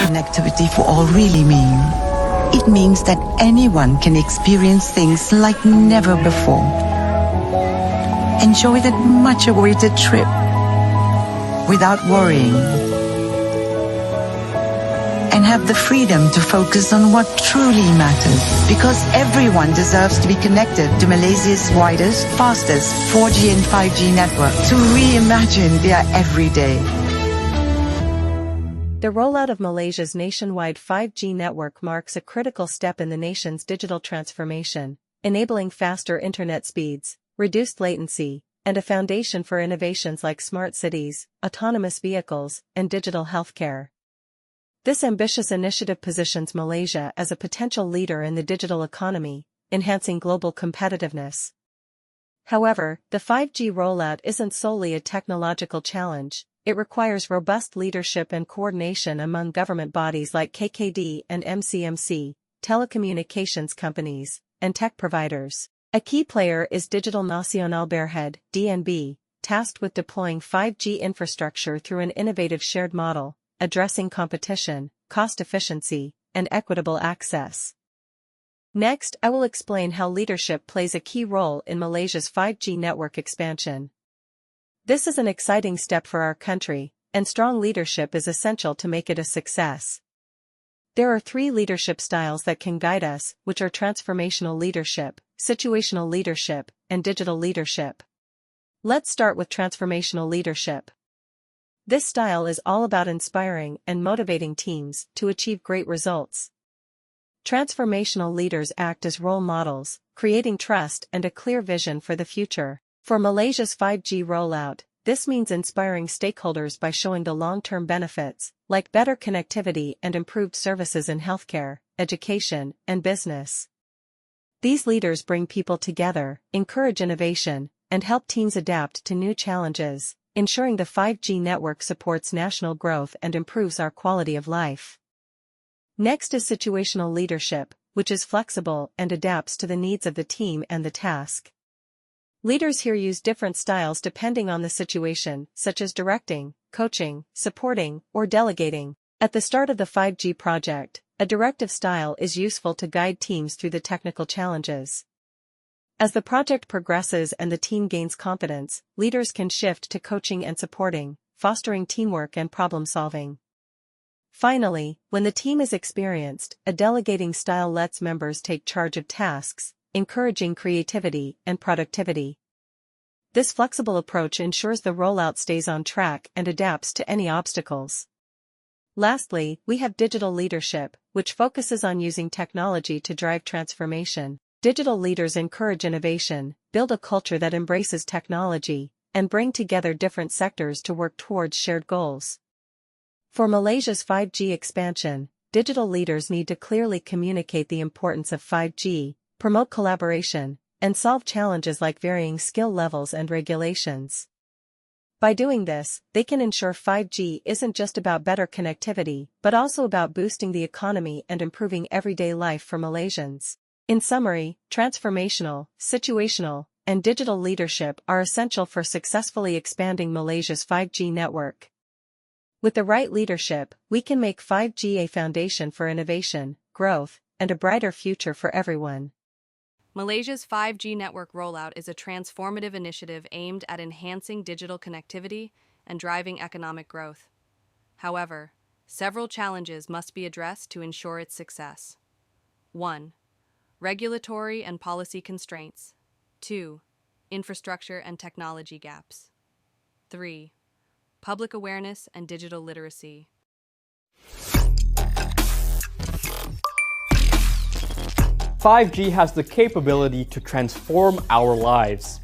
Connectivity for all really mean? It means that anyone can experience things like never before. Enjoy that much awaited trip without worrying. And have the freedom to focus on what truly matters, because everyone deserves to be connected to Malaysia's widest, fastest 4G and 5G network to reimagine their everyday. The rollout of Malaysia's nationwide 5G network marks a critical step in the nation's digital transformation, enabling faster internet speeds, reduced latency, and a foundation for innovations like smart cities, autonomous vehicles, and digital healthcare. This ambitious initiative positions Malaysia as a potential leader in the digital economy, enhancing global competitiveness. However, the 5G rollout isn't solely a technological challenge. It requires robust leadership and coordination among government bodies like KKD and MCMC, telecommunications companies, and tech providers. A key player is Digital Nasional Berhad, DNB, tasked with deploying 5G infrastructure through an innovative shared model, addressing competition, cost efficiency, and equitable access. Next, I will explain how leadership plays a key role in Malaysia's 5G network expansion. This is an exciting step for our country, and strong leadership is essential to make it a success. There are three leadership styles that can guide us, which are transformational leadership, situational leadership, and digital leadership. Let's start with transformational leadership. This style is all about inspiring and motivating teams to achieve great results. Transformational leaders act as role models, creating trust and a clear vision for the future. For Malaysia's 5G rollout, this means inspiring stakeholders by showing the long-term benefits, like better connectivity and improved services in healthcare, education, and business. These leaders bring people together, encourage innovation, and help teams adapt to new challenges, ensuring the 5G network supports national growth and improves our quality of life. Next is situational leadership, which is flexible and adapts to the needs of the team and the task. Leaders here use different styles depending on the situation, such as directing, coaching, supporting, or delegating. At the start of the 5G project, a directive style is useful to guide teams through the technical challenges. As the project progresses and the team gains confidence, leaders can shift to coaching and supporting, fostering teamwork and problem-solving. Finally, when the team is experienced, a delegating style lets members take charge of tasks, encouraging creativity and productivity. This flexible approach ensures the rollout stays on track and adapts to any obstacles. Lastly, we have digital leadership, which focuses on using technology to drive transformation. Digital leaders encourage innovation, build a culture that embraces technology, and bring together different sectors to work towards shared goals. For Malaysia's 5G expansion, digital leaders need to clearly communicate the importance of 5G, promote collaboration, and solve challenges like varying skill levels and regulations. By doing this, they can ensure 5G isn't just about better connectivity, but also about boosting the economy and improving everyday life for Malaysians. In summary, transformational, situational, and digital leadership are essential for successfully expanding Malaysia's 5G network. With the right leadership, we can make 5G a foundation for innovation, growth, and a brighter future for everyone. Malaysia's 5G network rollout is a transformative initiative aimed at enhancing digital connectivity and driving economic growth. However, several challenges must be addressed to ensure its success. 1. Regulatory and policy constraints. 2. Infrastructure and technology gaps. 3. Public awareness and digital literacy. 5G has the capability to transform our lives.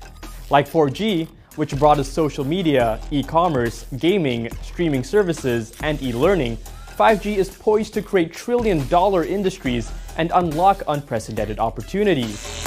Like 4G, which brought us social media, e-commerce, gaming, streaming services, and e-learning, 5G is poised to create trillion-dollar industries and unlock unprecedented opportunities.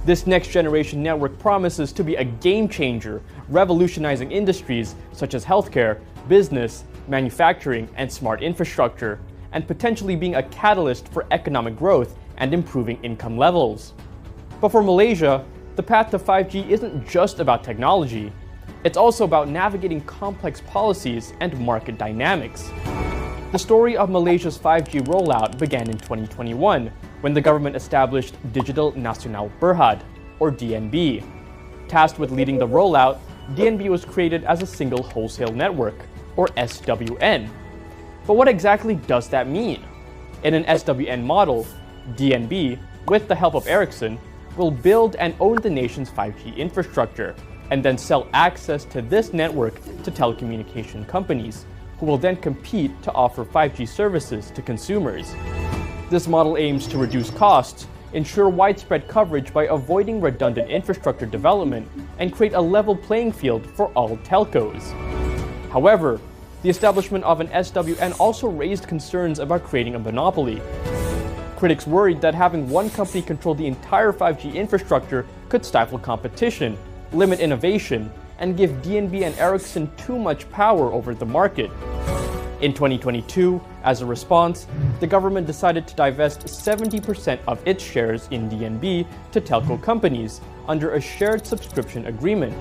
This next-generation network promises to be a game-changer, revolutionizing industries such as healthcare, business, manufacturing, and smart infrastructure, and potentially being a catalyst for economic growth and improving income levels. But for Malaysia, the path to 5G isn't just about technology. It's also about navigating complex policies and market dynamics. The story of Malaysia's 5G rollout began in 2021, when the government established Digital Nasional Berhad, or DNB. Tasked with leading the rollout, DNB was created as a single wholesale network, or SWN. But what exactly does that mean? In an SWN model, DNB, with the help of Ericsson, will build and own the nation's 5G infrastructure, and then sell access to this network to telecommunication companies, who will then compete to offer 5G services to consumers. This model aims to reduce costs, ensure widespread coverage by avoiding redundant infrastructure development, and create a level playing field for all telcos. However, the establishment of an SWN also raised concerns about creating a monopoly. Critics worried that having one company control the entire 5G infrastructure could stifle competition, limit innovation, and give DNB and Ericsson too much power over the market. In 2022, as a response, the government decided to divest 70% of its shares in DNB to telco companies under a shared subscription agreement.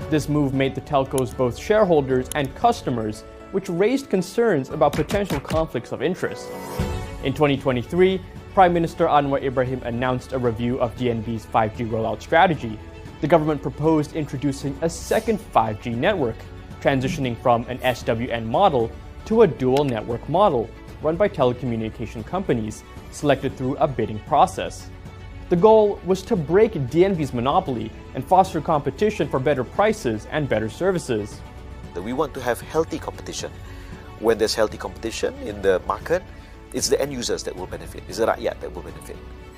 This move made the telcos both shareholders and customers, which raised concerns about potential conflicts of interest. In 2023, Prime Minister Anwar Ibrahim announced a review of DNB's 5G rollout strategy. The government proposed introducing a second 5G network, transitioning from an SWN model to a dual network model run by telecommunication companies selected through a bidding process. The goal was to break DNB's monopoly and foster competition for better prices and better services. We want to have healthy competition. When there's healthy competition in the market, it's the end users that will benefit, it's the rakyat that will benefit.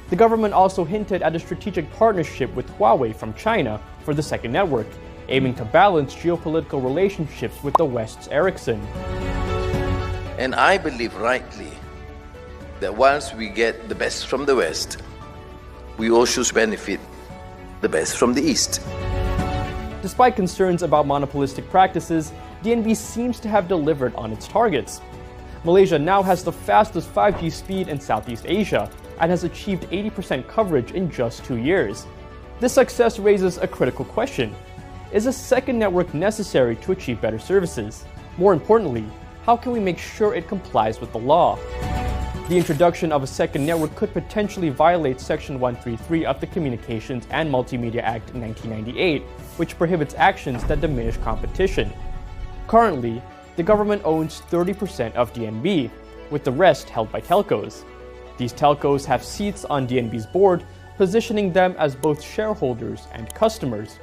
The government also hinted at a strategic partnership with Huawei from China for the second network, aiming to balance geopolitical relationships with the West's Ericsson. And I believe rightly that once we get the best from the West, we also benefit the best from the East. Despite concerns about monopolistic practices, DNB seems to have delivered on its targets. Malaysia now has the fastest 5G speed in Southeast Asia and has achieved 80% coverage in just 2 years. This success raises a critical question. Is a second network necessary to achieve better services? More importantly, how can we make sure it complies with the law? The introduction of a second network could potentially violate Section 133 of the Communications and Multimedia Act 1998, which prohibits actions that diminish competition. Currently, the government owns 30% of DNB, with the rest held by telcos. These telcos have seats on DNB's board, positioning them as both shareholders and customers.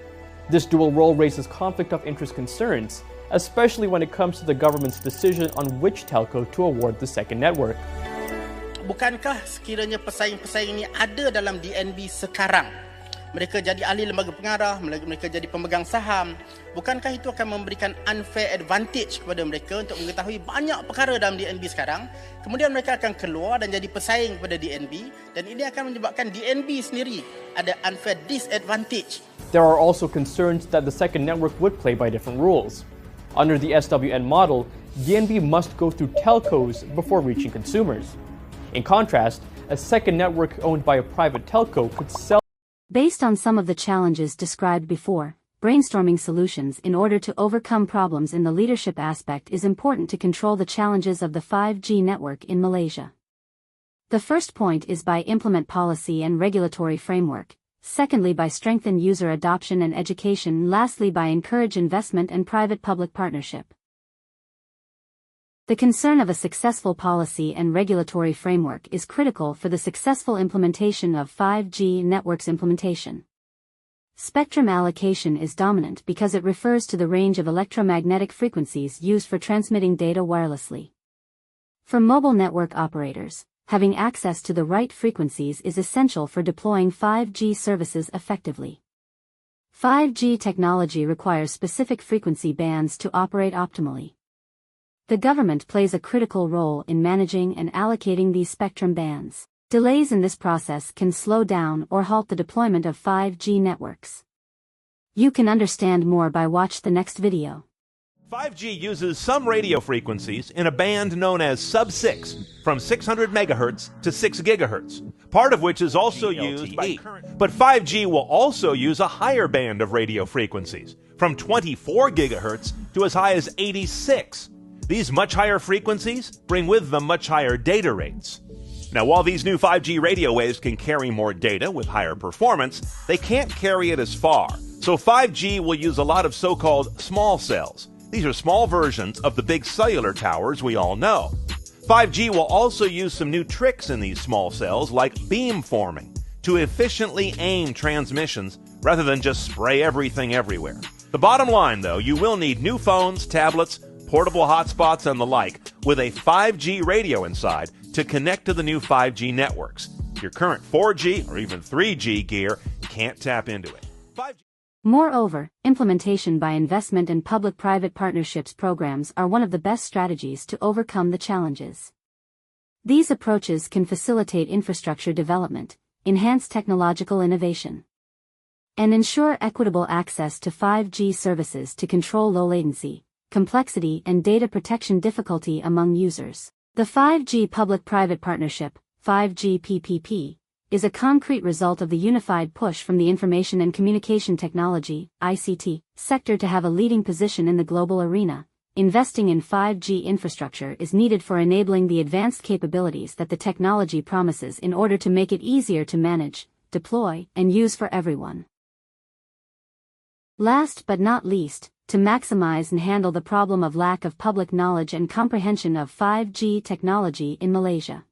This dual role raises conflict of interest concerns, especially when it comes to the government's decision on which telco to award the second network. Bukankah sekiranya pesaing-pesaing ini ada dalam DNB sekarang? Mereka jadi ahli lembaga pengarah, mereka jadi pemegang saham. Bukankah itu akan memberikan unfair advantage kepada mereka untuk mengetahui banyak perkara dalam DNB sekarang? Kemudian mereka akan keluar dan jadi pesaing kepada DNB, dan ini akan menyebabkan DNB sendiri ada unfair disadvantage. There are also concerns that the second network would play by different rules. Under the SWN model, DNB must go through telcos before reaching consumers. In contrast, a second network owned by a private telco could sell. Based on some of the challenges described before, brainstorming solutions in order to overcome problems in the leadership aspect is important to control the challenges of the 5G network in Malaysia. The first point is by implement policy and regulatory framework, secondly by strengthen user adoption and education, lastly by encourage investment and private-public partnership. The concern of a successful policy and regulatory framework is critical for the successful implementation of 5G networks implementation. Spectrum allocation is dominant because it refers to the range of electromagnetic frequencies used for transmitting data wirelessly. For mobile network operators, having access to the right frequencies is essential for deploying 5G services effectively. 5G technology requires specific frequency bands to operate optimally. The government plays a critical role in managing and allocating these spectrum bands. Delays in this process can slow down or halt the deployment of 5G networks. You can understand more by watch the next video. 5G uses some radio frequencies in a band known as sub-6, from 600 megahertz to 6 gigahertz, part of which is also used by current. But 5G will also use a higher band of radio frequencies, from 24 gigahertz to as high as 86. These much higher frequencies bring with them much higher data rates. Now, while these new 5G radio waves can carry more data with higher performance, they can't carry it as far. So 5G will use a lot of so-called small cells. These are small versions of the big cellular towers we all know. 5G will also use some new tricks in these small cells, like beamforming, to efficiently aim transmissions rather than just spray everything everywhere. The bottom line, though, you will need new phones, tablets, portable hotspots, and the like, with a 5G radio inside to connect to the new 5G networks. Your current 4G or even 3G gear can't tap into it. 5G. Moreover, implementation by investment and public-private partnerships programs are one of the best strategies to overcome the challenges. These approaches can facilitate infrastructure development, enhance technological innovation, and ensure equitable access to 5G services to control low latency, complexity, and data protection difficulty among users. The 5G Public-Private Partnership, 5G PPP, is a concrete result of the unified push from the information and communication technology (ICT) sector to have a leading position in the global arena. Investing in 5G infrastructure is needed for enabling the advanced capabilities that the technology promises in order to make it easier to manage, deploy, and use for everyone. Last but not least, to maximize and handle the problem of lack of public knowledge and comprehension of 5G technology in Malaysia.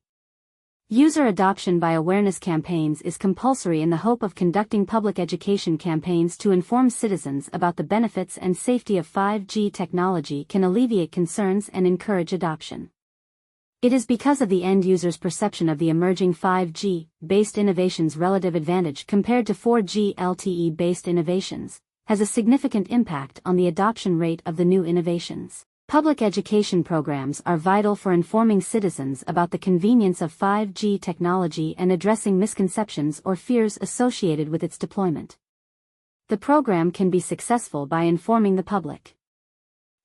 User adoption by awareness campaigns is compulsory in the hope of conducting public education campaigns to inform citizens about the benefits and safety of 5G technology can alleviate concerns and encourage adoption. It is because of the end user's perception of the emerging 5G-based innovations' relative advantage compared to 4G LTE-based innovations, has a significant impact on the adoption rate of the new innovations. Public education programs are vital for informing citizens about the convenience of 5G technology and addressing misconceptions or fears associated with its deployment. The program can be successful by informing the public.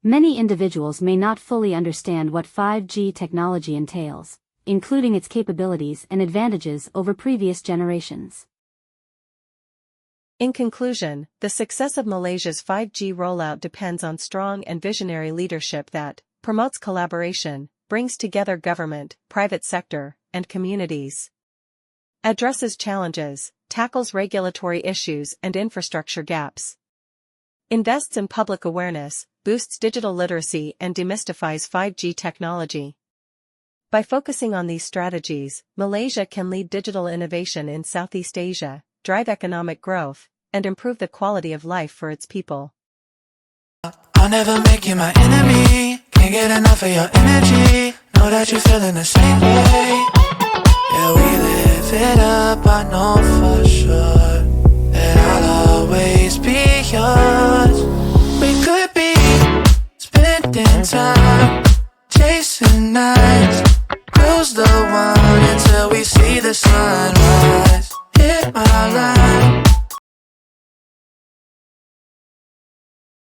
Many individuals may not fully understand what 5G technology entails, including its capabilities and advantages over previous generations. In conclusion, the success of Malaysia's 5G rollout depends on strong and visionary leadership that promotes collaboration, brings together government, private sector, and communities, addresses challenges, tackles regulatory issues and infrastructure gaps, invests in public awareness, boosts digital literacy, and demystifies 5G technology. By focusing on these strategies, Malaysia can lead digital innovation in Southeast Asia, drive economic growth, and improve the quality of life for its people. I'll never make you my enemy. Can't get enough of your energy. Know that you're feeling the same way. Yeah, we live it up, I know for sure that I'll always be yours. We could be spending time chasing nights.